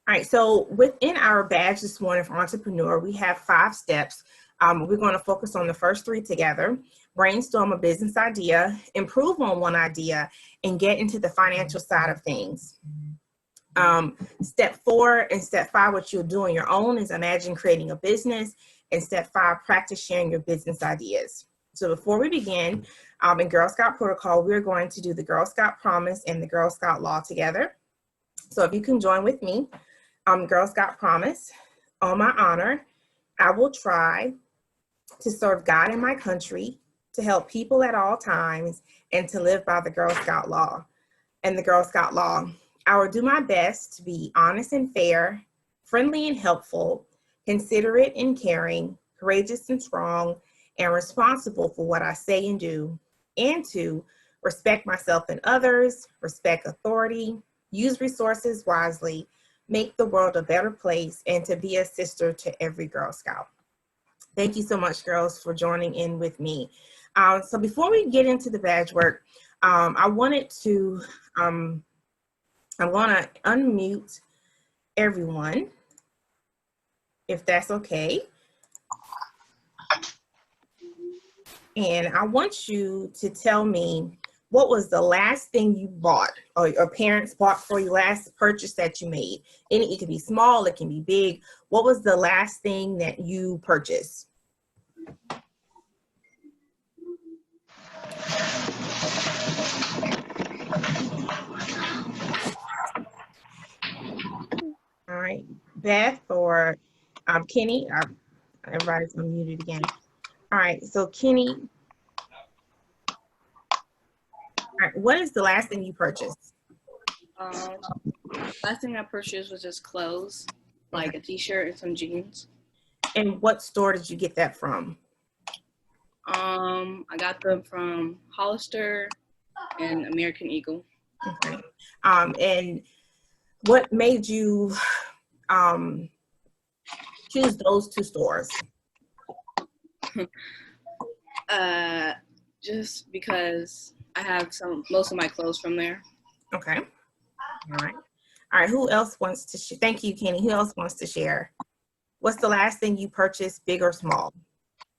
All right, so within our badge this morning for entrepreneur, we have 5 steps. We're going to focus on the first 3 together: brainstorm a business idea, improve on one idea, and get into the financial side of things. Step 4 and step 5, what you'll do on your own is imagine creating a business, and step 5, practice sharing your business ideas. So before we begin, in Girl Scout protocol, we're going to do the Girl Scout promise and the Girl Scout law together. So if you can join with me. Girl Scout promise: on my honor, I will try to serve God and my country, to help people at all times, and to live by the Girl Scout law. And the Girl Scout law: I will do my best to be honest and fair, friendly and helpful, considerate and caring, courageous and strong, and responsible for what I say and do, and to respect myself and others, respect authority, use resources wisely, make the world a better place, and to be a sister to every Girl Scout. Thank you so much, girls, for joining in with me. So before we get into the badge work, I wanted to, I'm gonna unmute everyone, if that's okay. And I want you to tell me, what was the last thing you bought or your parents bought for you, last purchase that you made? It can be small, it can be big. What was the last thing that you purchased? All right, Beth or Kenny, everybody's unmuted again. All right, so Kenny, all right, what is the last thing you purchased? Last thing I purchased was just clothes, like a t-shirt and some jeans. And what store did you get that from? I got them from Hollister and American Eagle. Okay. And what made you choose those 2 stores? Just because I have most of my clothes from there. Okay. All right. All right. Who else wants to share? Thank you, Kenny. Who else wants to share? What's the last thing you purchased, big or small?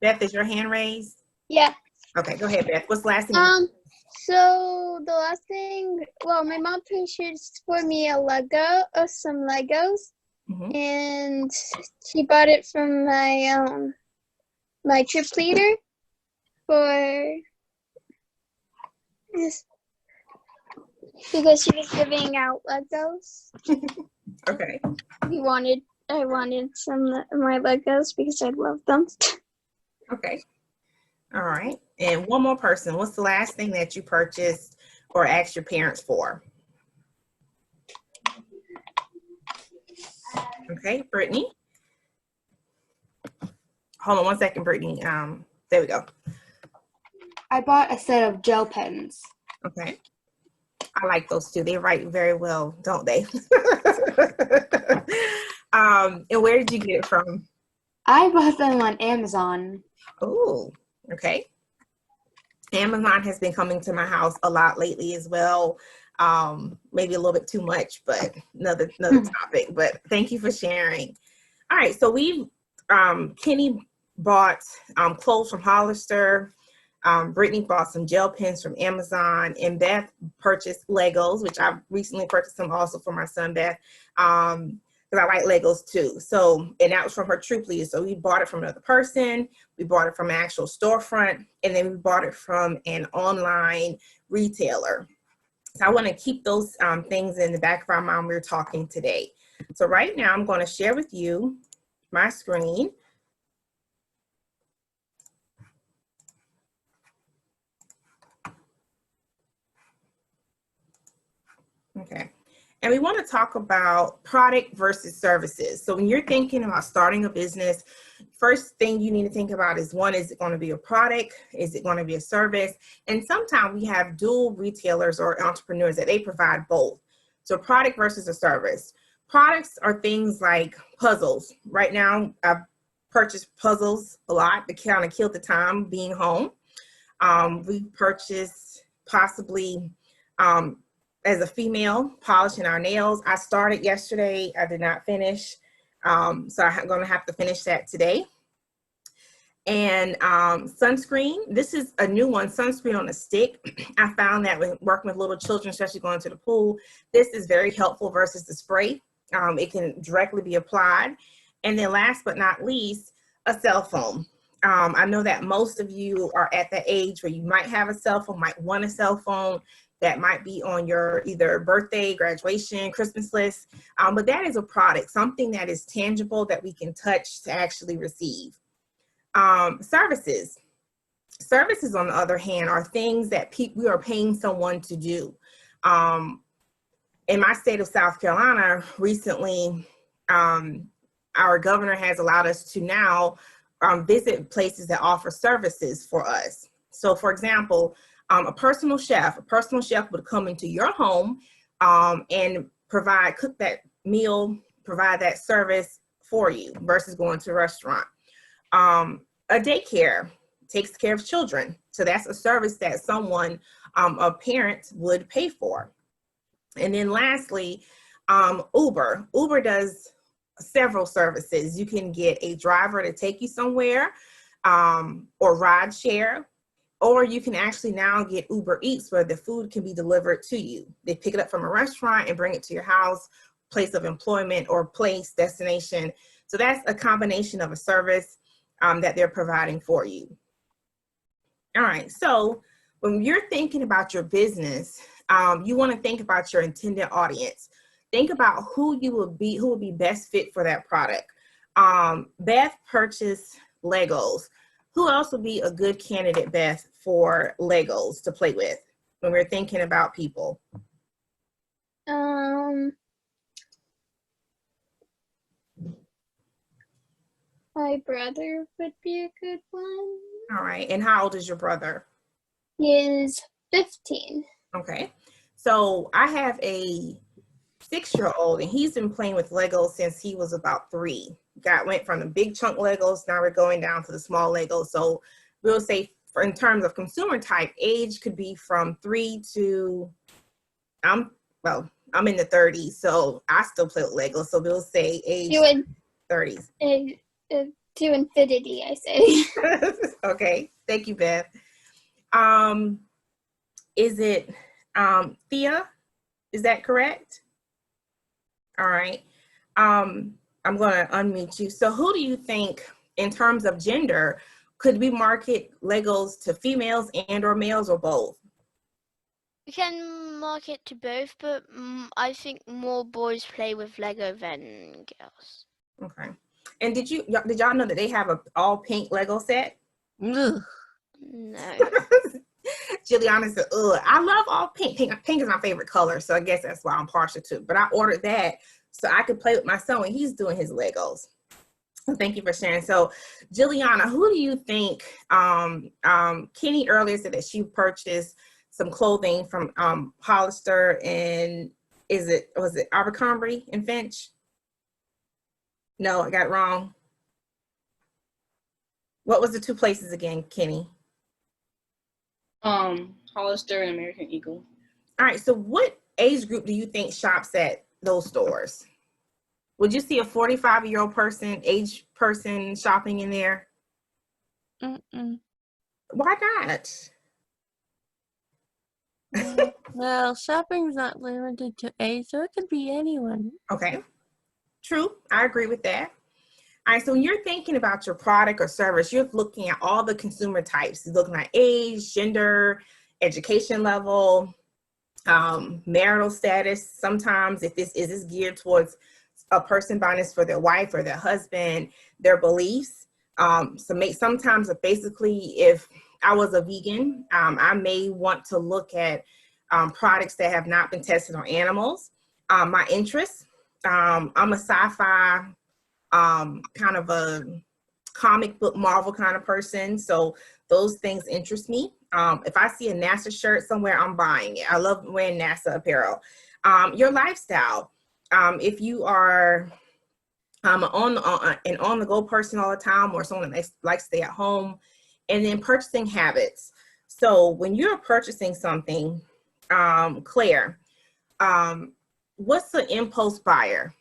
Beth, is your hand raised? Yeah. Okay, go ahead, Beth. What's the last thing? So the last thing, well, my mom purchased for me some Legos, and she bought it from my my trip leader for this, because she was giving out Legos. Okay. I wanted some of my Legos because I love them. Okay. All right. And one more person. What's the last thing that you purchased or asked your parents for? Okay, Brittany. Hold on one second, Brittany. There we go. I bought a set of gel pens. Okay. I like those too. They write very well, don't they? And where did you get it from? I bought them on Amazon. Oh, okay. Amazon has been coming to my house a lot lately as well. Maybe a little bit too much, but another topic. But thank you for sharing. All right, so we've Kenny bought clothes from Hollister. Brittany bought some gel pens from Amazon, and Beth purchased Legos, which I recently purchased some also for my son, Beth, because I like Legos too. So, and that was from her troop leader. So we bought it from another person, we bought it from an actual storefront, and then we bought it from an online retailer. So I want to keep those things in the back of our mind when we're talking today. So right now I'm going to share with you my screen. Okay. And we want to talk about product versus services. So when you're thinking about starting a business, first thing you need to think about is, one, is it going to be a product? Is it going to be a service? And sometimes we have dual retailers or entrepreneurs that they provide both. So product versus a service. Products are things like puzzles. Right now, I've purchased puzzles a lot to kind of kill the time being home. We purchased possibly as a female, polishing our nails. I started yesterday. I did not finish. So I'm going to have to finish that today. And sunscreen, this is a new one, sunscreen on a stick. I found that when working with little children, especially going to the pool, this is very helpful versus the spray. It can directly be applied. And then last but not least, a cell phone. I know that most of you are at the age where you might have a cell phone, might want a cell phone that might be on your either birthday, graduation, Christmas list. But that is a product, something that is tangible that we can touch to actually receive. Services. Services, on the other hand, are things that we are paying someone to do. In my state of South Carolina, recently, our governor has allowed us to now visit places that offer services for us. So, for example, a personal chef would come into your home and cook that meal, provide that service for you versus going to a restaurant. A daycare takes care of children. So that's a service that someone, a parent, would pay for. And then lastly, Uber. Uber does several services. You can get a driver to take you somewhere, or ride share, or you can actually now get Uber Eats where the food can be delivered to you. They pick it up from a restaurant and bring it to your house, place of employment, or destination. So that's a combination of a service that they're providing for you. All right, so when you're thinking about your business, you want to think about your intended audience. Think about who will be best fit for that product. Beth purchased Legos. Who else would be a good candidate, Beth, for Legos to play with when we're thinking about people? My brother would be a good one. All right, and how old is your brother? He is 15. Okay, so I have a 6-year-old, and he's been playing with Legos since he was about 3. Went from the big chunk Legos, now we're going down to the small Legos. So we'll say, in terms of consumer type, age could be from 3 to, I'm in the 30s, so I still play with Legos. So we'll say age 30s. To infinity, I say. Okay, thank you, Beth. Is it Thea? Is that correct? All right. I'm going to unmute you. So who do you think, in terms of gender, could we market Legos to females and or males, or both? We can market to both, but I think more boys play with Lego than girls. Okay. And did y'all know that they have a all pink Lego set? No. Juliana said, ugh, I love all pink. Pink is my favorite color, so I guess that's why I'm partial to. But I ordered that so I could play with my son when he's doing his Legos. So thank you for sharing. So Juliana, who do you think, Kenny earlier said that she purchased some clothing from Hollister, and was it Abercrombie and Finch? No, I got it wrong. What was the 2 places again, Kenny? Hollister and American Eagle. All right, so what age group do you think shops at those stores? Would you see a 45-year-old age person shopping in there? Why not? Well, shopping's not limited to age, so it could be anyone. Okay, true. I agree with that. All right, so when you're thinking about your product or service, you're looking at all the consumer types. You're looking at age, gender, education level, marital status. Sometimes if this is geared towards a person buying this for their wife or their husband, their beliefs. Sometimes basically, if I was a vegan, I may want to look at products that have not been tested on animals. My interests, I'm a sci-fi, kind of a comic book Marvel kind of person, so those things interest me. If I see a NASA shirt somewhere, I'm buying it. I love wearing NASA apparel. Your lifestyle, if you are an on-the-go person all the time, or someone that likes to stay at home. And then purchasing habits. So when you're purchasing something, Claire, What's the impulse buyer?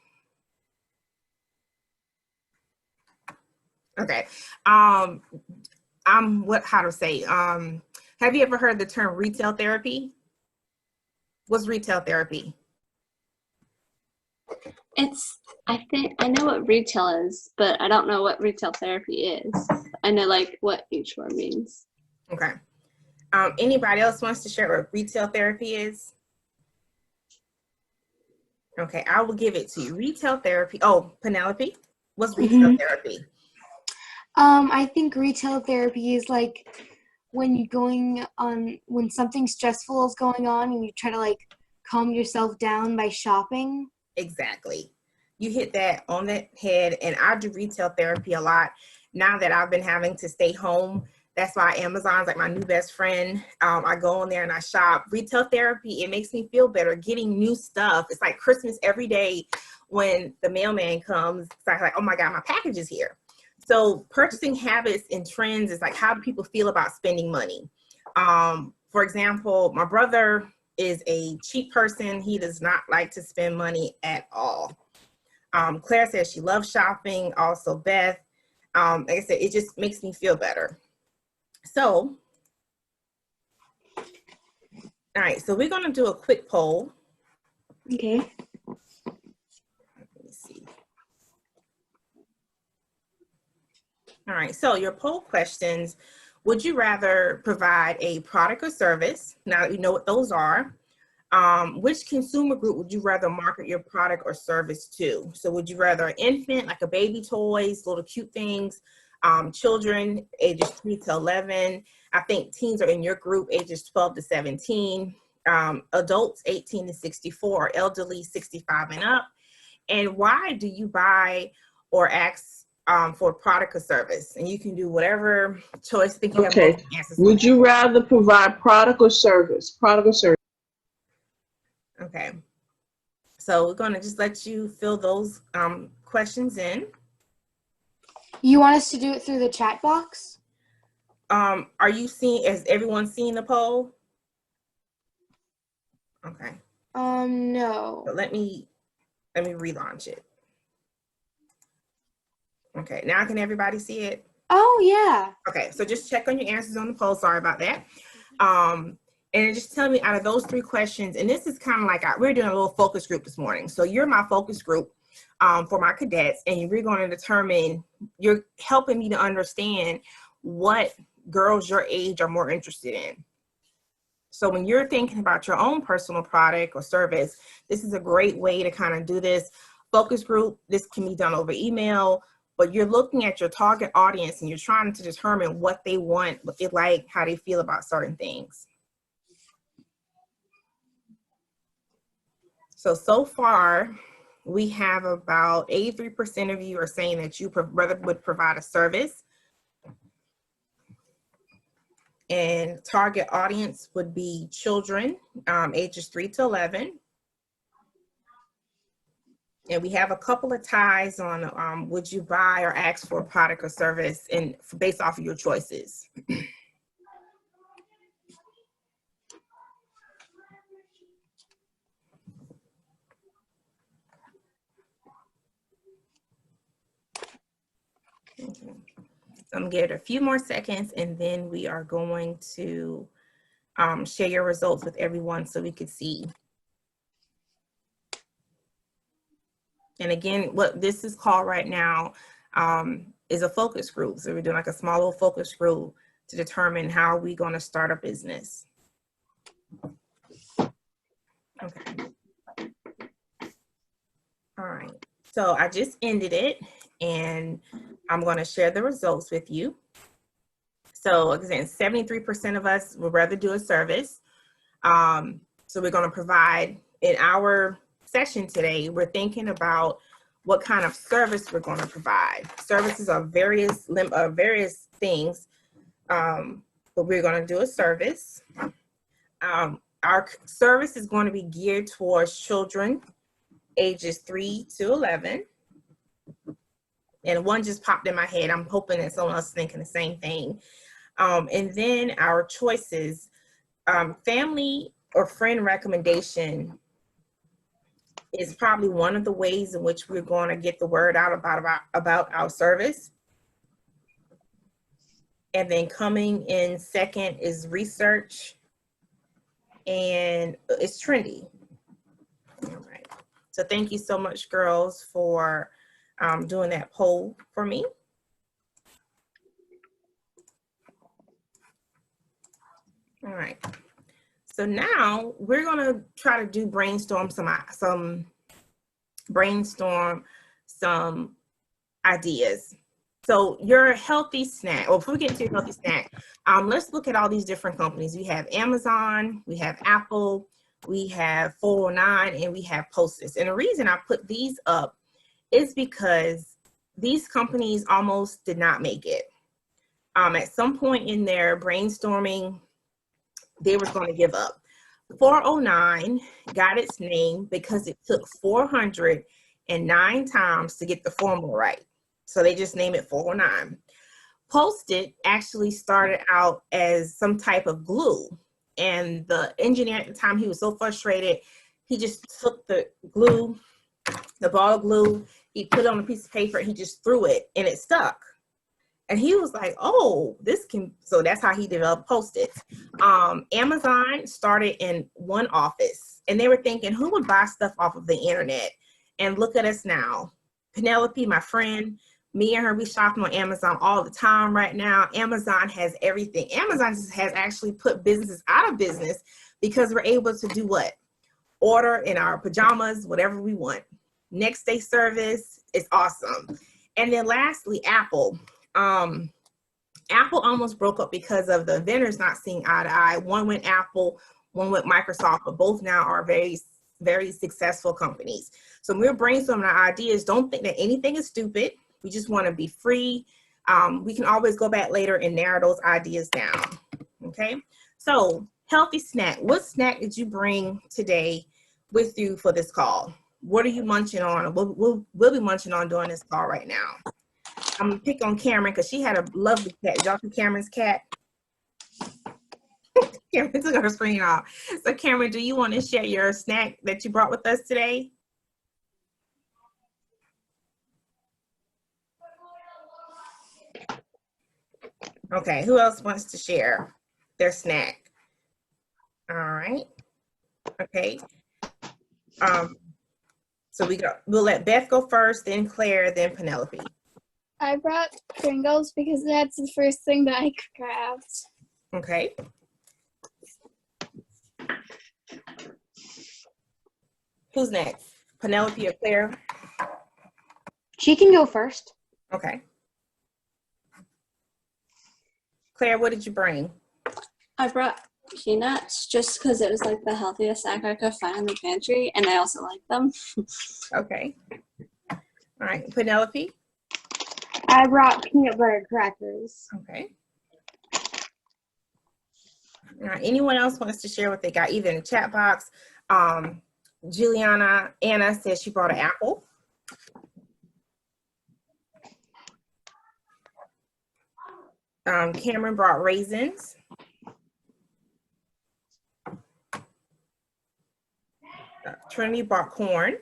Okay. How to say, have you ever heard the term retail therapy? What's retail therapy? I think I know what retail is, but I don't know what retail therapy is. I know like what each word means. Okay. Anybody else wants to share what retail therapy is? Okay, I will give it to you. Retail therapy. Oh, Penelope, what's retail therapy? I think retail therapy is like when when something stressful is going on and you try to like calm yourself down by shopping. Exactly. You hit that on the head, and I do retail therapy a lot now that I've been having to stay home. That's why Amazon's like my new best friend. I go on there and I shop. Retail therapy, it makes me feel better getting new stuff. It's like Christmas every day when the mailman comes. It's like, oh my God, my package is here. So purchasing habits and trends is like, how do people feel about spending money? For example, my brother is a cheap person. He does not like to spend money at all. Claire says she loves shopping. Also Beth. Like I said, it just makes me feel better. So, all right, so we're going to do a quick poll. Okay. Let me see. All right, so your poll questions: would you rather provide a product or service? Now that you know what those are. Which consumer group would you rather market your product or service to? So would you rather an infant, like a baby toys, little cute things, children ages 3 to 11? I think teens are in your group, ages 12 to 17, adults 18 to 64, elderly 65 and up. And why do you buy or ask for a product or service? And you can do whatever choice. I think you have multiple answers. Would you rather provide product or service? Product or service? Okay. So we're going to just let you fill those questions in. You want us to do it through the chat box? Are you seeing, is everyone seeing the poll? Okay. No. So let me relaunch it. Okay, now can everybody see it? Oh, yeah. Okay, so just check on your answers on the poll. Sorry about that. And just tell me out of those 3 questions, and this is kind of like, we're doing a little focus group this morning. So you're my focus group for my cadets, and we're going to determine, you're helping me to understand what girls your age are more interested in. So when you're thinking about your own personal product or service, this is a great way to kind of do this focus group. This can be done over email, but you're looking at your target audience and you're trying to determine what they want, what they like, how they feel about certain things. So far, we have about 83% of you are saying that you rather would provide a service. And target audience would be children, ages 3 to 11. And we have a couple of ties on would you buy or ask for a product or service, and based off of your choices. Okay. So I'm gonna give it a few more seconds, and then we are going to share your results with everyone so we could see. And again, what this is called right now is a focus group. So we're doing like a small little focus group to determine how we're going to start a business. Okay. All right. So I just ended it, and I'm going to share the results with you. So again, 73% of us would rather do a service. So we're going to provide in our session today, we're thinking about what kind of service we're going to provide. Services are various things, but we're going to do a service. Our service is going to be geared towards children ages 3 to 11. And one just popped in my head. I'm hoping that someone else is thinking the same thing. And then our choices, family or friend recommendation is probably one of the ways in which we're going to get the word out about our service. And then coming in second is research, and it's trendy. All right. So thank you so much, girls, for doing that poll for me. All right. So now we're gonna try to do brainstorm some ideas. So your healthy snack, well, before we get into your healthy snack, let's look at all these different companies. We have Amazon, we have Apple, we have 409, and we have Post-its. And the reason I put these up is because these companies almost did not make it. At some point in their brainstorming, they were going to give up. 409 got its name because it took 409 times to get the formula right. So they just named it 409. Post-it actually started out as some type of glue. And the engineer at the time, he was so frustrated, he just took the glue, the ball of glue, he put it on a piece of paper, he just threw it and it stuck. And he was like, oh, this can, so that's how he developed Post-its. Amazon started in one office and they were thinking, who would buy stuff off of the internet? And look at us now. Penelope, my friend, me and her, we shopping on Amazon all the time right now. Amazon has everything. Amazon has actually put businesses out of business because we're able to do what? Order in our pajamas, whatever we want. Next day service is awesome. And then lastly, Apple. Apple almost broke up because of the vendors not seeing eye to eye. One went Apple, one went Microsoft, but both now are very, very successful companies. So when we're brainstorming our ideas, don't think that anything is stupid. We just want to be free. We can always go back later and narrow those ideas down. Okay. So healthy snack. What snack did you bring today with you for this call? What are you munching on? We'll be munching on during this call right now. I'm gonna pick on Cameron because she had a lovely cat. Did y'all see Cameron's cat? Cameron took her screen off. So Cameron, do you want to share your snack that you brought with us today? Okay, who else wants to share their snack? All right. Okay. So we'll let Beth go first, then Claire, then Penelope. I brought Pringles because that's the first thing that I grabbed. Okay. Who's next? Penelope or Claire? She can go first. Okay. Claire, what did you bring? I brought peanuts just because it was like the healthiest snack I could find in the pantry, and I also like them. Okay. All right, Penelope? I brought peanut butter crackers. Okay. All right, anyone else wants to share what they got, either in the chat box? Anna says she brought an apple. Cameron brought raisins. Trinity brought corn.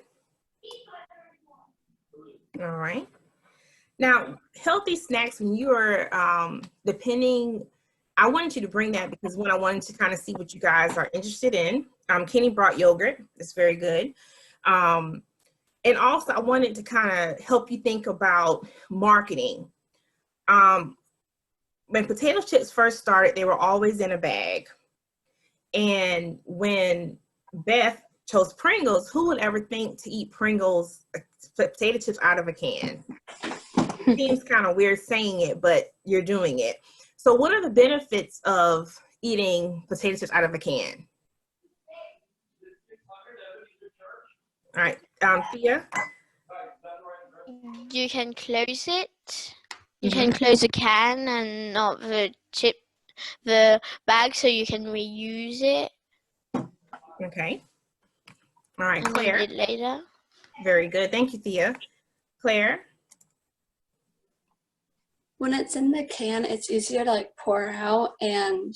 All right. Now, healthy snacks, when you are depending, I wanted you to bring that because I wanted to kind of see what you guys are interested in. Kenny brought yogurt. It's very good. And also, I wanted to kind of help you think about marketing. When potato chips first started, they were always in a bag. And when Beth chose Pringles, who would ever think to eat Pringles, potato chips out of a can? Seems kind of weird saying it, but you're doing it. So what are the benefits of eating potato chips out of a can? All right, Thea? You can close it. You can close the can and not the bag, so you can reuse it. Okay. All right, and Claire. eat it later. Very good. Thank you, Thea. Claire? When it's in the can, it's easier to like pour out and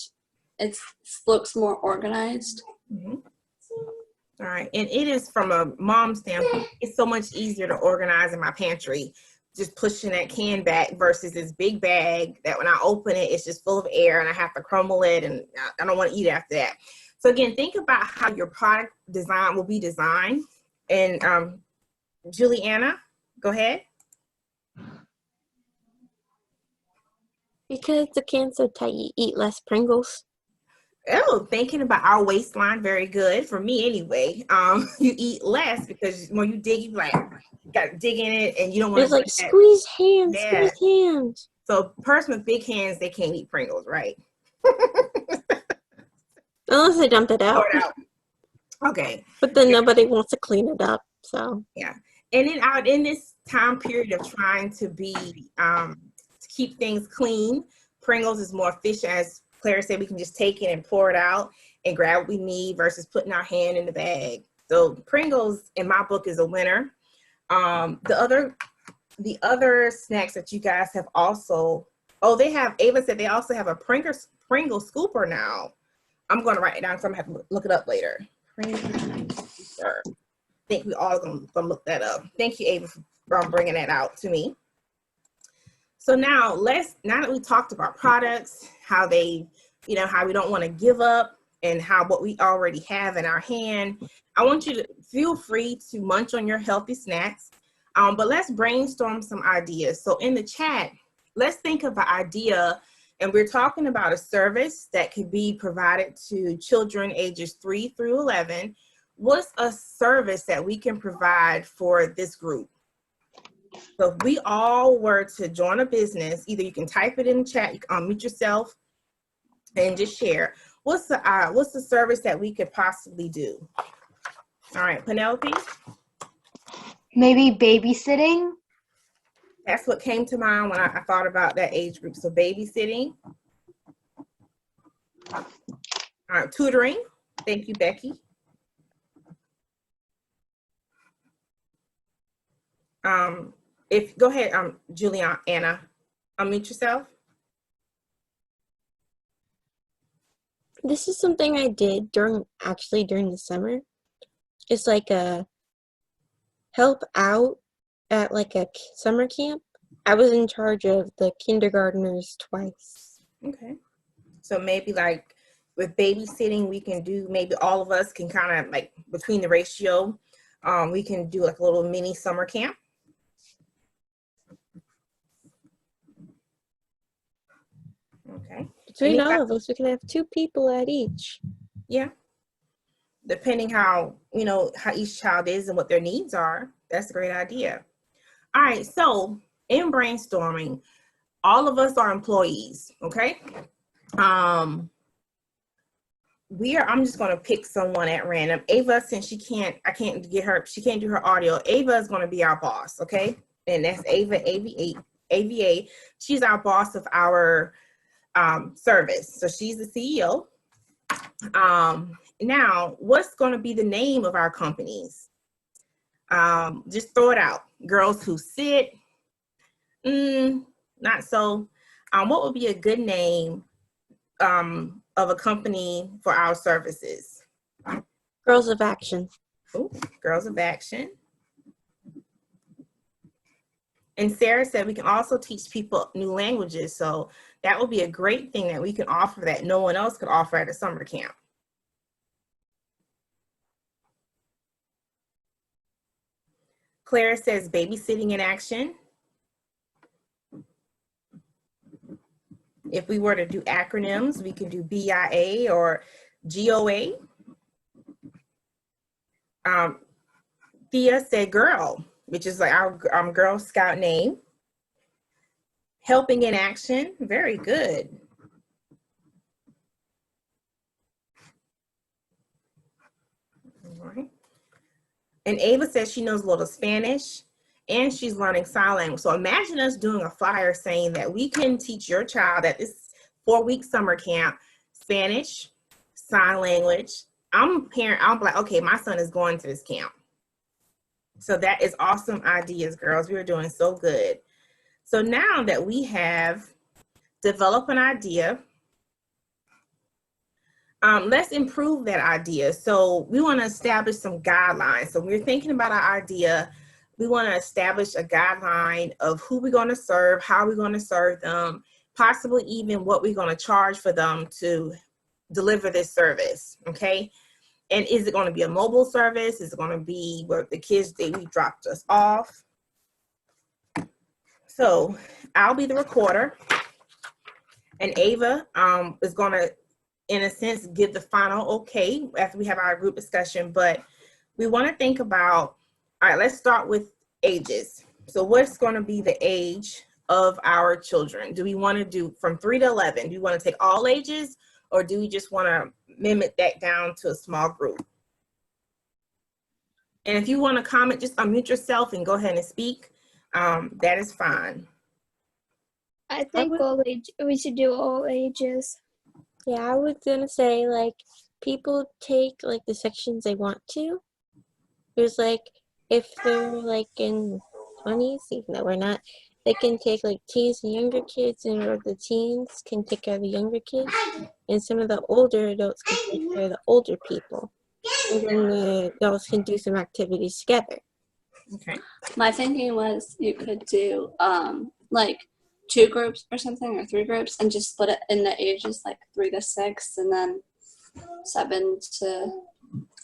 it looks more organized. All right, and it is from a mom standpoint, it's so much easier to organize in my pantry, just pushing that can back versus this big bag that when I open it, it's just full of air and I have to crumble it and I don't want to eat after that. So again, think about how your product design will be designed. And Juliana, go ahead. Because the can's so tight, you eat less Pringles. Oh, thinking about our waistline, very good for me anyway. You eat less because when you dig, you like got to dig in it, and you don't want It's to like squeeze hands, Yeah. squeeze hands. So, a person with big hands, they can't eat Pringles, right? Unless they dump it out. Throw it out. Okay. But then nobody wants to clean it up, so. Yeah, and then out in this time period of trying to be to keep things clean, Pringles is more efficient. As Claire said, we can just take it and pour it out and grab what we need versus putting our hand in the bag. So Pringles in my book is a winner. The other snacks that you guys have also, they have, Ava said they also have a Pringle scooper now. I'm going to write it down because I'm going to have to look it up later. Pringle scooper. I think we all going to look that up. Thank you, Ava, for bringing that out to me. So now that we talked about products, how they, how we don't want to give up and what we already have in our hand, I want you to feel free to munch on your healthy snacks, but let's brainstorm some ideas. So in the chat, let's think of an idea, and we're talking about a service that could be provided to children ages 3 through 11. What's a service that we can provide for this group? So if we all were to join a business, either you can type it in the chat, you can unmute yourself and just share. What's the service that we could possibly do? All right, Penelope? Maybe babysitting. That's what came to mind when I thought about that age group. So babysitting. All right, tutoring. Thank you, Becky. Go ahead, Juliana, unmute yourself. This is something I did during the summer. It's like a help out at like a summer camp. I was in charge of the kindergartners twice. Okay. So maybe like with babysitting, we can do, maybe all of us can kind of like between the ratio, we can do like a little mini summer camp. Okay. Between all of us, we can have 2 people at each. Yeah. Depending how each child is and what their needs are. That's a great idea. All right. So in brainstorming, all of us are employees. Okay. I'm just going to pick someone at random. Ava, since she can't do her audio. Ava is going to be our boss. Okay. And that's Ava, AVA. She's our boss of our service. So she's the CEO. Now, what's going to be the name of our companies? Just throw it out. Girls Who Sit. Not so. What would be a good name of a company for our services? Girls of Action. Ooh, Girls of Action. And Sarah said we can also teach people new languages. So that would be a great thing that we can offer that no one else could offer at a summer camp. Claire says babysitting in action. If we were to do acronyms, we could do BIA or GOA. Thea said girl, which is like our Girl Scout name. Helping in action, very good. All right. And Ava says she knows a little Spanish and she's learning sign language. So imagine us doing a flyer saying that we can teach your child at this 4-week summer camp, Spanish, sign language. I'm a parent, I'll be like, okay, my son is going to this camp. So that is awesome ideas, girls. We are doing so good. So now that we have developed an idea, let's improve that idea. So we want to establish some guidelines. So when we're thinking about our idea, we want to establish a guideline of who we're going to serve, how we're going to serve them, possibly even what we're going to charge for them to deliver this service, okay? And is it going to be a mobile service? Is it going to be where the kids, we dropped us off? So I'll be the recorder, and Ava is going to, in a sense, give the final okay after we have our group discussion. But we want to think about, all right, let's start with ages. So what's going to be the age of our children? Do we want to do from 3 to 11? Do we want to take all ages, or do we just want to mimic that down to a small group? And if you want to comment, just unmute yourself and go ahead and speak. That is fine. I think all age, we should do all ages. Yeah, I was gonna say, like, people take like the sections they want to. There's like, if they're like in 20s, even though we're not, they can take like teens and younger kids, and or the teens can take care of the younger kids, and some of the older adults can take care of the older people. And then the adults can do some activities together. Okay. My thinking was you could do like 2 groups or something, or 3 groups, and just split it in the ages like 3 to 6, and then 7 to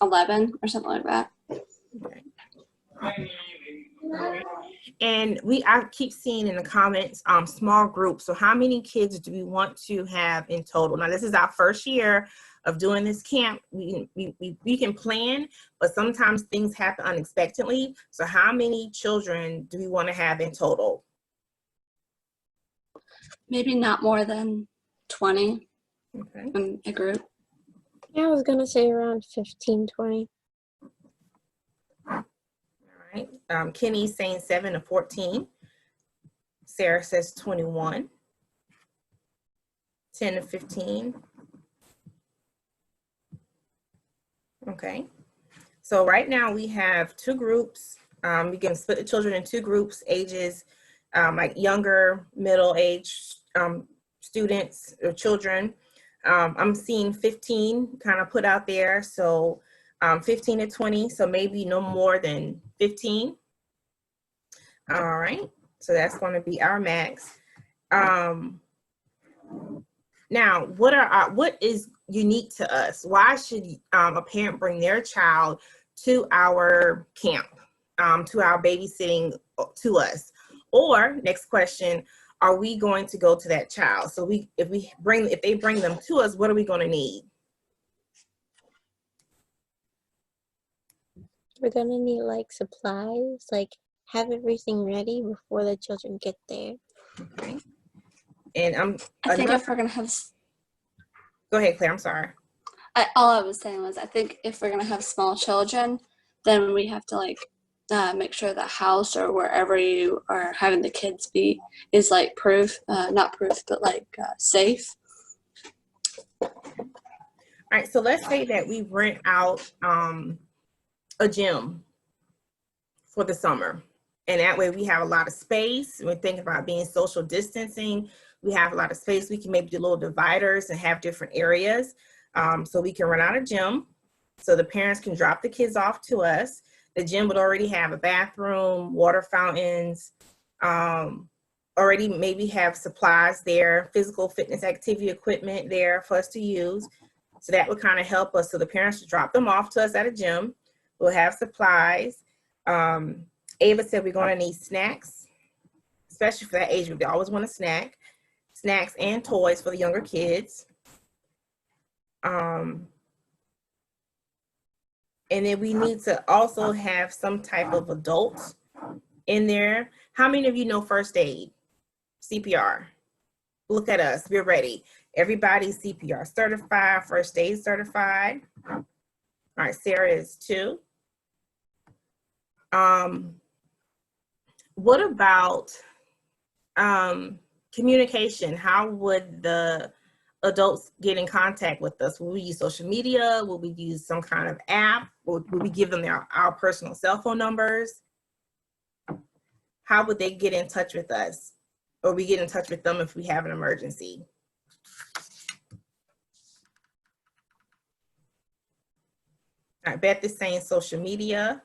11 or something like that. Okay. And I keep seeing in the comments, small groups. So how many kids do we want to have in total? Now, this is our first year of doing this camp. We can plan, but sometimes things happen unexpectedly. So how many children do we want to have in total? Maybe not more than 20 Okay. in a group. Yeah, I was gonna say around 15, 20. All right. Kenny's saying 7 to 14. Sarah says 21. 10 to 15. Okay. So right now we have 2 groups. We can split the children in 2 groups, ages like younger, middle-aged students or children. I'm seeing 15 kind of put out there. So 15 to 20, so maybe no more than 15. All right, so that's going to be our max. Now, what is unique to us? Why should a parent bring their child to our camp, to our babysitting to us? Or next question, are we going to go to that child? So if they bring them to us, what are we going to need? We're gonna need like supplies, like have everything ready before the children get there. Okay. And I think if we're gonna have, go ahead, Claire. I'm sorry. all I was saying was I think if we're gonna have small children, then we have to like make sure the house or wherever you are having the kids be is like not proof, but like safe. All right. So let's say that we rent out a gym for the summer, and that way we have a lot of space. We're thinking about being social distancing. We have a lot of space. We can maybe do little dividers and have different areas. So we can rent out a gym so the parents can drop the kids off to us. The gym would already have a bathroom, water fountains, already maybe have supplies there, physical fitness activity equipment there for us to use. So that would kind of help us. So the parents would drop them off to us at a gym. We'll have supplies. Ava said we're going to need snacks, especially for that age group. They always want a snack. Snacks and toys for the younger kids. And then we need to also have some type of adults in there. How many of you know first aid, CPR? Look at us, we're ready. Everybody's CPR certified, first aid certified. All right, Sarah is too. What about communication? How would the adults get in contact with us? Will we use social media? Will we use some kind of app? Will we give them our personal cell phone numbers? How would they get in touch with us? Or we get in touch with them if we have an emergency? All right, Beth is saying social media.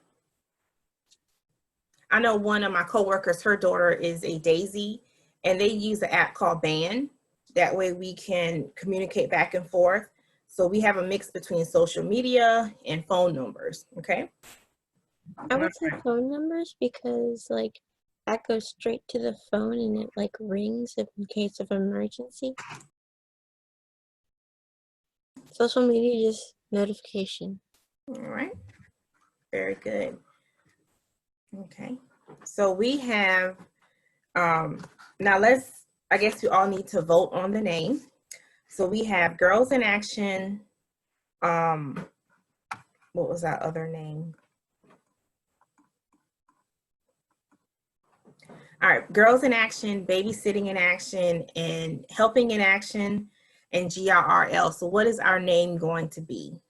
I know one of my coworkers, her daughter is a Daisy, and they use an app called Band. That way we can communicate back and forth. So we have a mix between social media and phone numbers, okay? I would say phone numbers because like that goes straight to the phone and it like rings if in case of emergency. Social media just notification. All right, very good. Okay, so we have, now I guess we all need to vote on the name. So we have Girls in Action, what was that other name? All right, Girls in Action, Babysitting in Action, and Helping in Action, and GRRL. So what is our name going to be?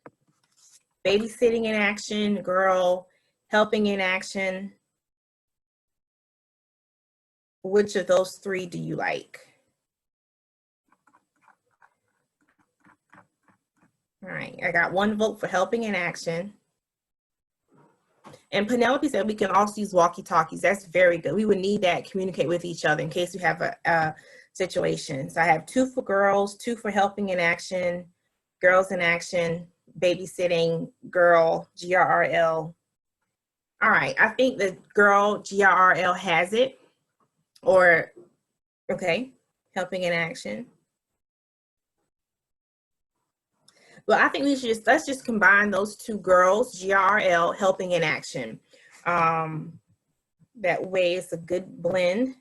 Babysitting in Action, Girl, Helping in Action. Which of those three do you like? All right, I got one vote for Helping in Action. And Penelope said we can also use walkie-talkies. That's very good. We would need that, communicate with each other in case we have a situation. So I have 2 for girls, 2 for Helping in Action, Girls in Action, Babysitting, Girl, GRRL. All right, I think the Girl, GRRL has it. Or, okay, Helping in Action. Well, I think we should let's just combine those 2 girls, GRL, Helping in Action. That way it's a good blend.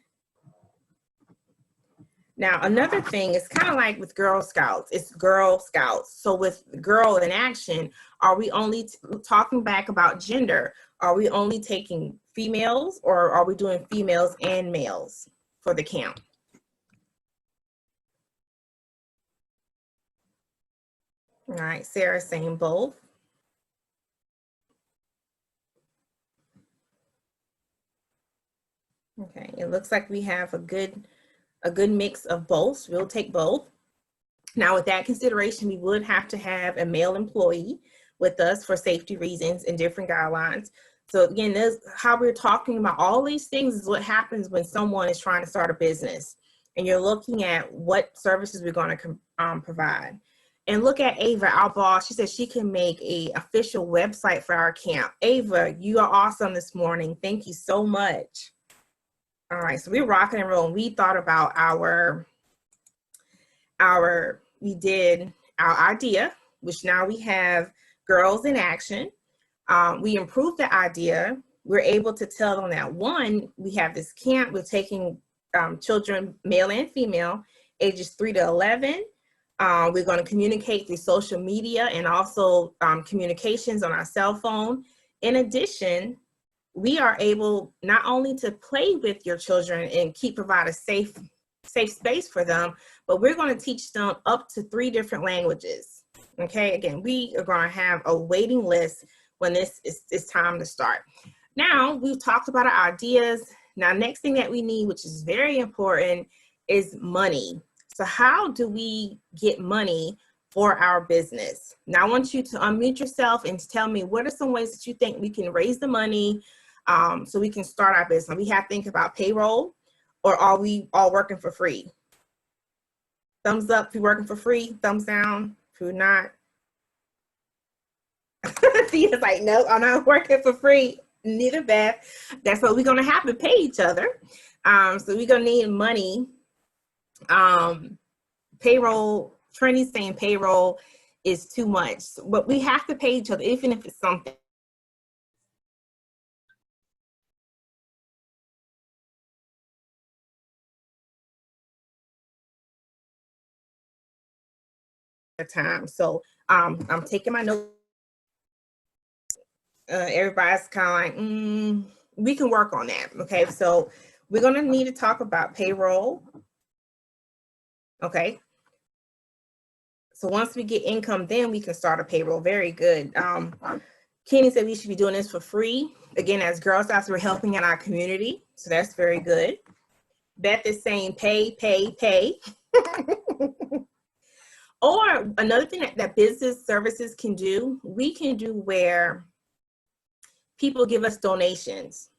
Now, another thing, it's kind of like with Girl Scouts, it's Girl Scouts. So with Girl in Action, are we only talking back about gender? Are we only taking females, or are we doing females and males for the count? All right, Sarah's saying both. Okay, it looks like we have a good mix of both. We'll take both. Now, with that consideration, we would have to have a male employee with us for safety reasons and different guidelines. So again, this how we're talking about all these things is what happens when someone is trying to start a business and you're looking at what services we're going to provide. And look at Ava, our boss. She said she can make an official website for our camp. Ava, you are awesome this morning. Thank you so much. All right, so we're rocking and rolling. We thought about we did our idea, which now we have Girls in Action. We improved the idea. We're able to tell them that, one, we have this camp. We're taking children, male and female, ages 3 to 11. We're going to communicate through social media and also communications on our cell phone. In addition, we are able not only to play with your children and provide a safe space for them, but we're going to teach them up to 3 different languages. Okay, again, we are going to have a waiting list when this is time to start. Now, we've talked about our ideas. Now, next thing that we need, which is very important, is money. So how do we get money for our business? Now, I want you to unmute yourself and tell me what are some ways that you think we can raise the money so we can start our business. We have to think about payroll, or are we all working for free? Thumbs up if you're working for free, thumbs down if you're not. Tina's like, no, I'm not working for free. Neither Beth. That's what we're gonna have to pay each other. So we're gonna need money. Payroll, Trini's saying payroll is too much, but we have to pay each other, even if it's something. Time. So I'm taking my notes. Everybody's kind of like, we can work on that. Okay, so we're gonna need to talk about payroll. Okay, so once we get income, then we can start a payroll. Very good. Kenny said we should be doing this for free. Again, as Girl Scouts, we're helping in our community, so that's very good. Beth is saying pay, pay, pay. Or another thing that business services can do, we can do where people give us donations.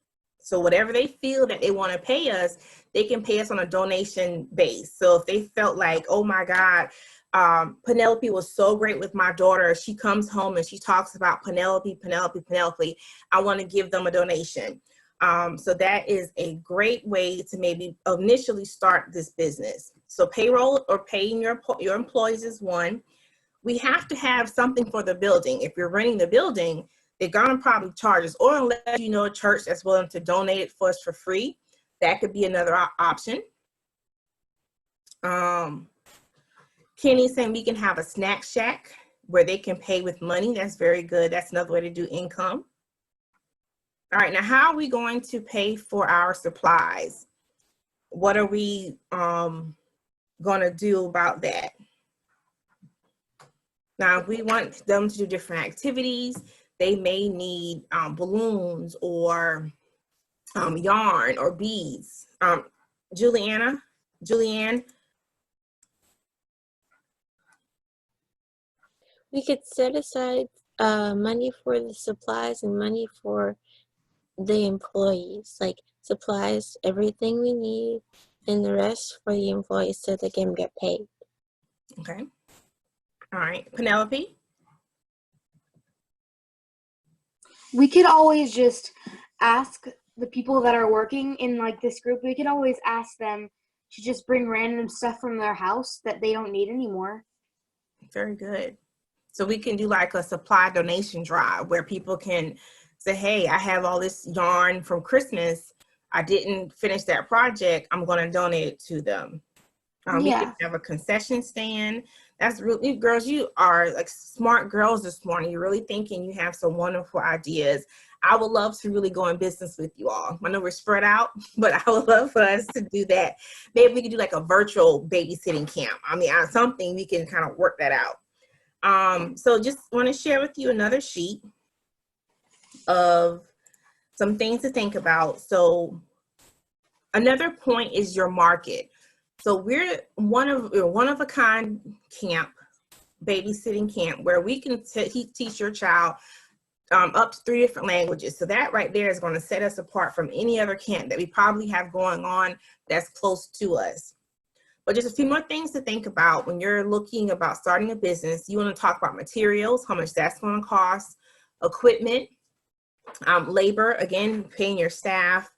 So whatever they feel that they want to pay us, they can pay us on a donation base. So if they felt like, oh my God, Penelope was so great with my daughter. She comes home and she talks about Penelope. I want to give them a donation. So that is a great way to maybe initially start this business. So payroll or paying your employees is one. We have to have something for the building. If you're renting the building, they're gonna probably charge us, or unless you know a church that's willing to donate it for us for free, that could be another option. Kenny's saying we can have a snack shack where they can pay with money. That's very good. That's another way to do income. All right, now how are we going to pay for our supplies? What are we gonna do about that? Now, if we want them to do different activities, they may need balloons or yarn or beads. Julianne? We could set aside money for the supplies and money for the employees, like supplies, everything we need, and the rest for the employees so they can get paid. Okay. All right, Penelope? We could always just ask the people that are working in like this group, we could always ask them to just bring random stuff from their house that they don't need anymore. Very good. So we can do like a supply donation drive where people can say, hey, I have all this yarn from Christmas. I didn't finish that project. I'm going to donate it to them. We can have a concession stand. That's really, girls, you are like smart girls this morning. You're really thinking, you have some wonderful ideas. I would love to really go in business with you all. I know we're spread out, but I would love for us to do that. Maybe we could do like a virtual babysitting camp. I mean, something we can kind of work that out. So just want to share with you another sheet of some things to think about. So another point is your market. So we're one of a kind camp, babysitting camp, where we can teach your child up to 3 different languages. So that right there is going to set us apart from any other camp that we probably have going on that's close to us. But just a few more things to think about when you're looking about starting a business. You want to talk about materials, how much that's going to cost, equipment, labor, again, paying your staff,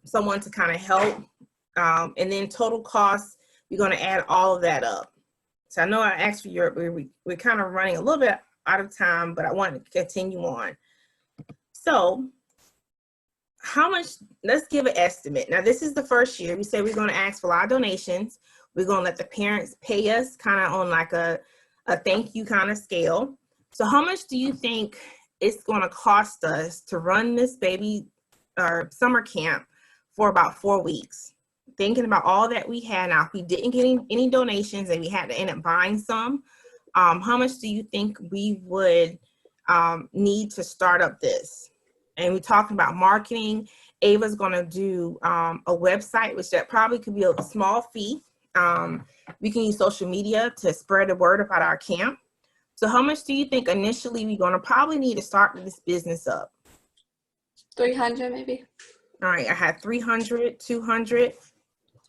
someone to kind of help, and then total costs, you're going to add all of that up. So I know I asked for we're kind of running a little bit out of time, but I want to continue on. So how much, let's give an estimate. Now this is the first year. We say we're going to ask for a lot of donations. We're going to let the parents pay us kind of on like a thank you kind of scale. So how much do you think it's going to cost us to run this baby or summer camp for about 4 weeks? Thinking about all that we had. Now, if we didn't get any donations and we had to end up buying some, how much do you think we would need to start up this? And we're talking about marketing. Ava's going to do a website, which that probably could be a small fee. We can use social media to spread the word about our camp. So how much do you think initially we're going to probably need to start this business up? 300 maybe. All right, I had 300, 200.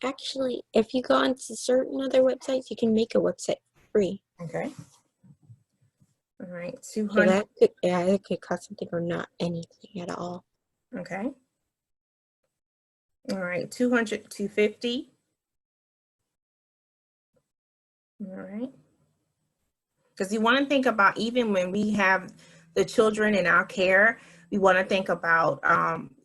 Actually, if you go onto certain other websites, you can make a website free. Okay. All right, So 200. that could cost something or not anything at all. Okay. All right, 200, 250. All right. Because you want to think about, even when we have the children in our care, we want to think about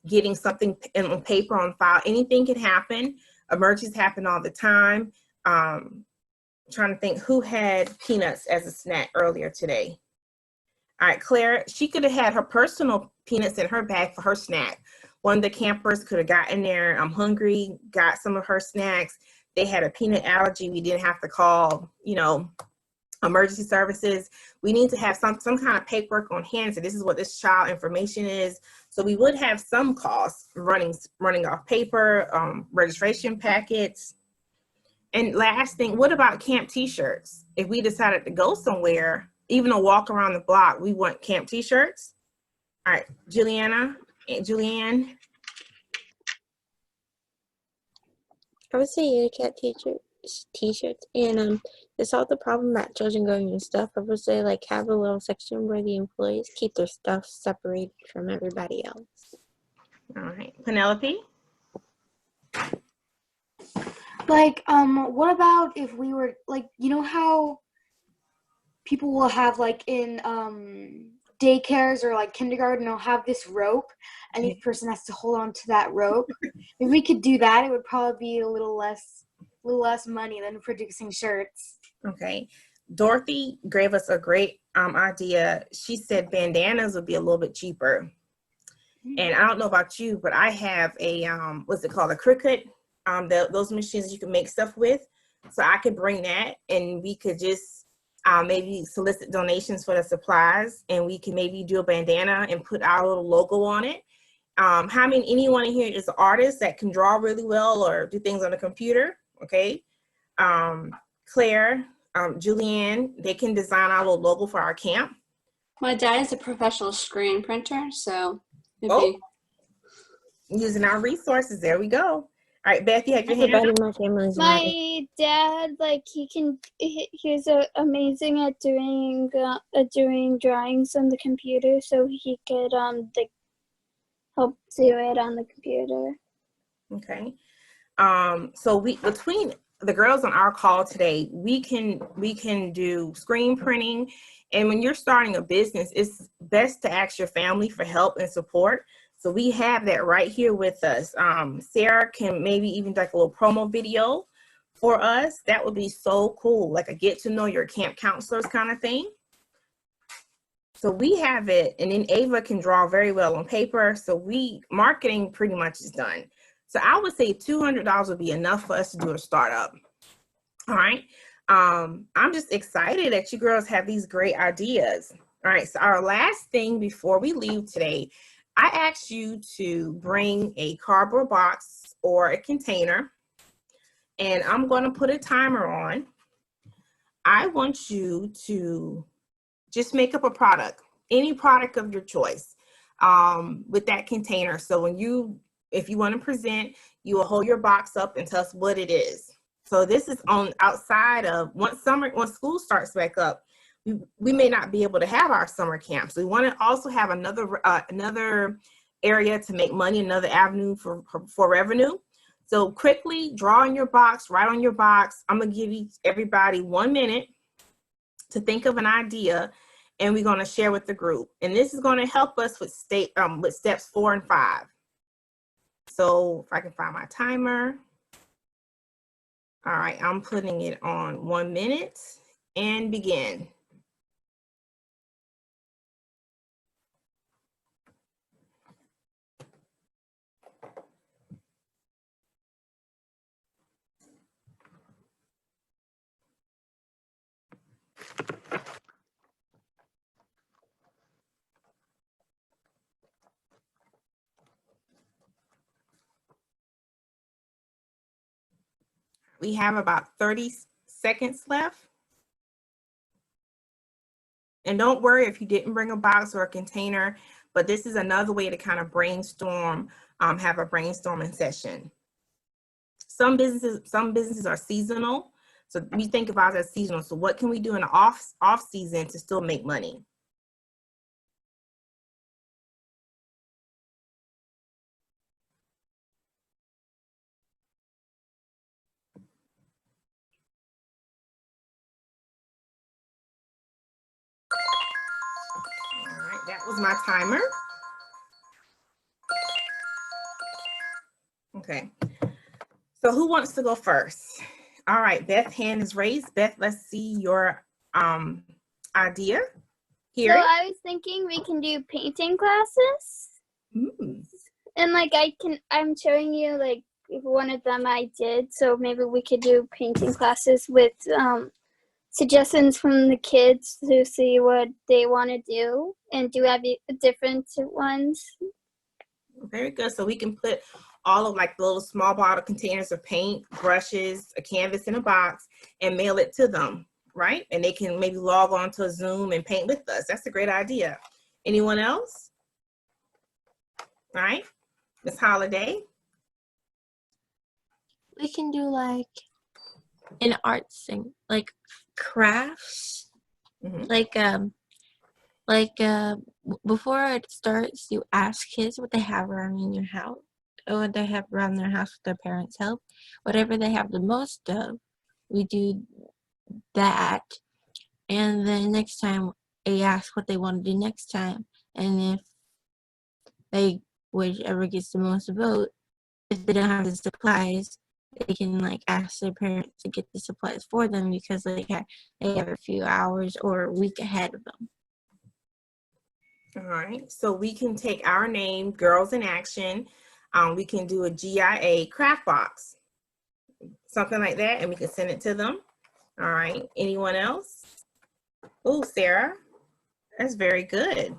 getting something on paper, on file. Anything can happen. Emergencies happen all the time. Trying to think who had peanuts as a snack earlier today. All right, Claire, she could have had her personal peanuts in her bag for her snack. One of the campers could have gotten there, I'm hungry, got some of her snacks. They had a peanut allergy. We didn't have to call, emergency services. We need to have some kind of paperwork on hand. So this is what this child information is. So we would have some costs running off paper, registration packets. And last thing, what about camp t-shirts? If we decided to go somewhere, even a walk around the block, we want camp t-shirts. All right, Julianne. I would say yeah, cat t-shirts, and to solve the problem that children going and stuff, I would say like have a little section where the employees keep their stuff separated from everybody else. All right, Penelope. Like, what about if we were like, you know how people will have like in daycares or like kindergarten, they'll have this rope, and each person has to hold on to that rope. If we could do that, it would probably be a little less money than producing shirts. Okay, Dorothy gave us a great idea. She said bandanas would be a little bit cheaper. And I don't know about you, but I have a what's it called, a Cricut, those machines you can make stuff with. So I could bring that, and we could just maybe solicit donations for the supplies, and we can maybe do a bandana and put our little logo on it. Anyone in here is an artist that can draw really well or do things on the computer? Okay, Claire, Julianne, they can design our little logo for our camp. My dad is a professional screen printer, so Using our resources, there we go. All right, Beth, you have your hand Everybody up? in my family is My dad, like, he's amazing at doing drawings on the computer, so he could like help do it on the computer. Okay. So between the girls on our call today, we can do screen printing. And when you're starting a business, it's best to ask your family for help and support. So we have that right here with us. Sarah can maybe even do like a little promo video for us. That would be so cool, like a get to know your camp counselors kind of thing. So we have it, and then Ava can draw very well on paper. So marketing pretty much is done. So I would say $200 would be enough for us to do a startup. All right. I'm just excited that you girls have these great ideas. All right. So our last thing before we leave today, I asked you to bring a cardboard box or a container, and I'm going to put a timer on. I want you to just make up a product, any product of your choice, with that container. So if you want to present, you will hold your box up and tell us what it is. So this is on outside of once school starts back up, we may not be able to have our summer camps. We want to also have another area to make money, another avenue for revenue. So quickly draw on your box, write on your box. I'm gonna give everybody 1 minute to think of an idea, and we're gonna share with the group. And this is gonna help us with steps 4 and 5. So if I can find my timer. All right, I'm putting it on 1 minute and begin. We have about 30 seconds left. And don't worry if you didn't bring a box or a container, but this is another way to kind of brainstorm, have a brainstorming session. Some businesses are seasonal. So we think about it as seasonal. So what can we do in the off season to still make money? All right, that was my timer. Okay, so who wants to go first? All right, Beth, hand is raised. Beth, let's see your idea here. So I was thinking we can do painting classes. And like I'm showing you like one of them I did. So maybe we could do painting classes with suggestions from the kids to see what they want to do, and do have different ones. Very good. So we can put all of like the little small bottle containers of paint, brushes, a canvas in a box, and mail it to them, right? And they can maybe log on to a Zoom and paint with us. That's a great idea. Anyone else? All right, Miss Holiday. We can do like an arts thing, like crafts, before it starts, you ask kids what they have around in your house, or what they have around their house with their parents' help. Whatever they have the most of, we do that. And then next time, they ask what they want to do next time. And if whichever gets the most vote, if they don't have the supplies, they can like ask their parents to get the supplies for them, because they have a few hours or a week ahead of them. All right, so we can take our name, Girls in Action. We can do a GIA craft box, something like that, and we can send it to them. All right, anyone else? Oh, Sarah, that's very good.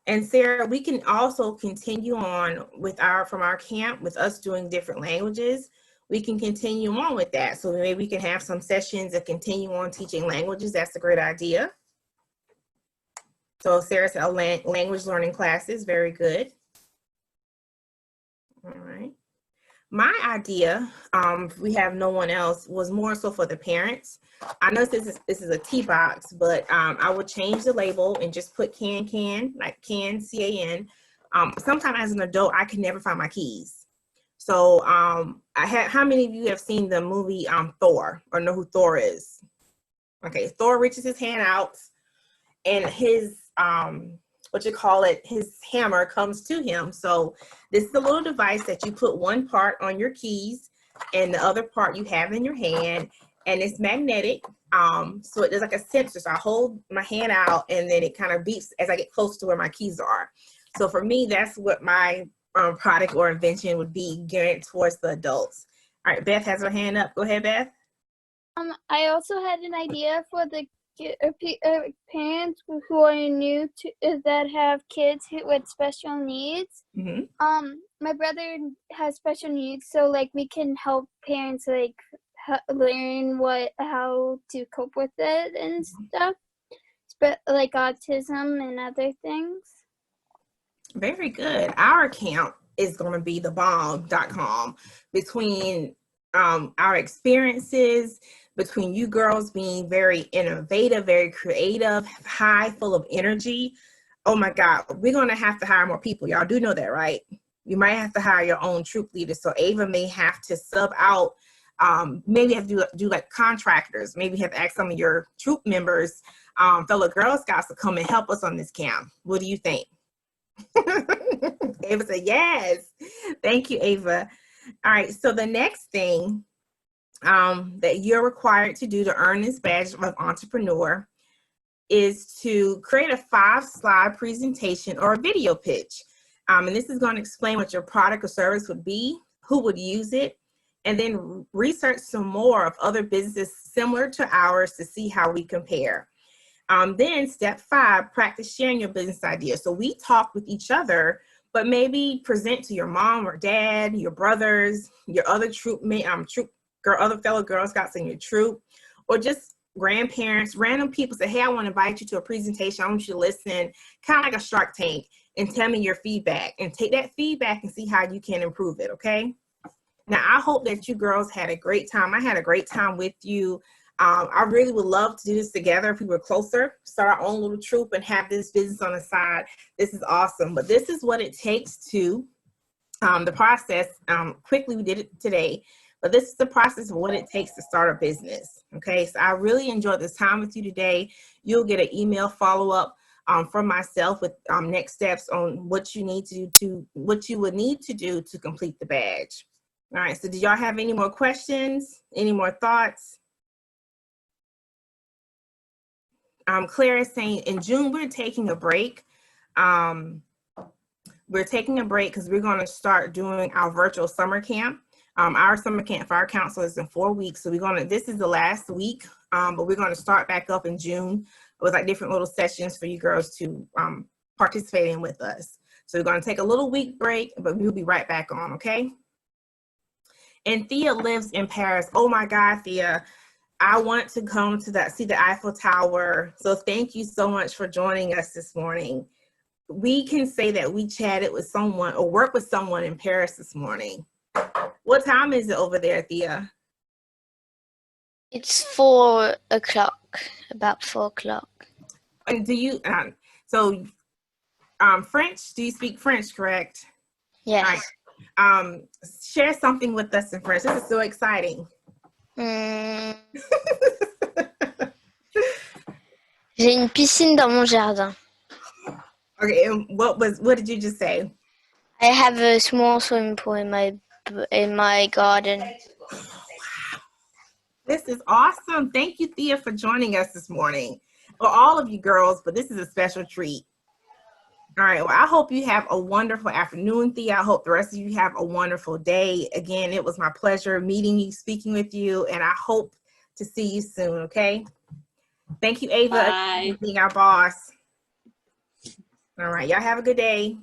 And Sarah, we can also continue on with from our camp, with us doing different languages. We can continue on with that. So maybe we can have some sessions that continue on teaching languages. That's a great idea. So Sarah said language learning classes, very good. All right. My idea, if we have no one else, was more so for the parents. I know this is a tea box, but I would change the label and just put can, like can, C-A-N. Sometimes as an adult, I can never find my keys. So how many of you have seen the movie Thor, or know who Thor is? Okay, Thor reaches his hand out and his, his hammer comes to him. So this is a little device that you put one part on your keys and the other part you have in your hand, and it's magnetic. So it does like a sensor. So I hold my hand out and then it kind of beeps as I get close to where my keys are. So for me, that's what my product or invention would be, geared towards the adults. All right, Beth has her hand up. Go ahead, Beth. I also had an idea for the parents who are new to that have kids with special needs. My brother has special needs, so like we can help parents like learn how to cope with it and stuff, but like autism and other things. Very good. Our account is going to be thebomb.com. Between our experiences, between you girls being very innovative, very creative, full of energy. Oh my God, we're going to have to hire more people. Y'all do know that, right? You might have to hire your own troop leaders. So Ava may have to sub out, maybe have to do like contractors. Maybe have to ask some of your troop members, fellow Girl Scouts, to come and help us on this camp. What do you think? Ava said yes. Thank you, Ava. All right, so the next thing that you're required to do to earn this badge of entrepreneur is to create a 5-slide presentation or a video pitch. And this is going to explain what your product or service would be, who would use it, and then research some more of other businesses similar to ours to see how we compare. Then step 5, practice sharing your business idea. So we talk with each other, but maybe present to your mom or dad, your brothers, your other other fellow Girl Scouts in your troop, or just grandparents, random people. Say, hey, I want to invite you to a presentation. I want you to listen, kind of like a Shark Tank, and tell me your feedback, and take that feedback and see how you can improve it, okay? Now, I hope that you girls had a great time. I had a great time with you. I really would love to do this together if we were closer, start our own little troop and have this business on the side. This is awesome, but this is what it takes to the process. Quickly, we did it today, but this is the process of what it takes to start a business. Okay, so I really enjoyed this time with you today. You'll get an email follow-up from myself with next steps on what you need to do what you would need to do to complete the badge. All right, so do y'all have any more questions? Any more thoughts? Claire is saying in June, we're taking a break. We're taking a break because we're going to start doing our virtual summer camp. Our summer camp for our counselors is in 4 weeks. So this is the last week, but we're going to start back up in June with like different little sessions for you girls to participate in with us. So we're going to take a little week break, but we'll be right back on, okay? And Thea lives in Paris. Oh my God, Thea. I want to come to see the Eiffel Tower. So thank you so much for joining us this morning. We can say that we chatted with someone or worked with someone in Paris this morning. What time is it over there, Thea? It's 4 o'clock, about 4 o'clock. And do you, French, do you speak French, correct? Yes. Share something with us in French. This is so exciting. J'ai une piscine dans mon jardin. Okay, and what did you just say? I have a small swimming pool in my garden. This is awesome. Thank you, Thea, for joining us this morning. For all of you girls, but this is a special treat. All right, well, I hope you have a wonderful afternoon, Thea. I hope the rest of you have a wonderful day. Again, it was my pleasure meeting you, speaking with you, and I hope to see you soon, okay? Thank you, Ava, for being our boss. All right, y'all have a good day.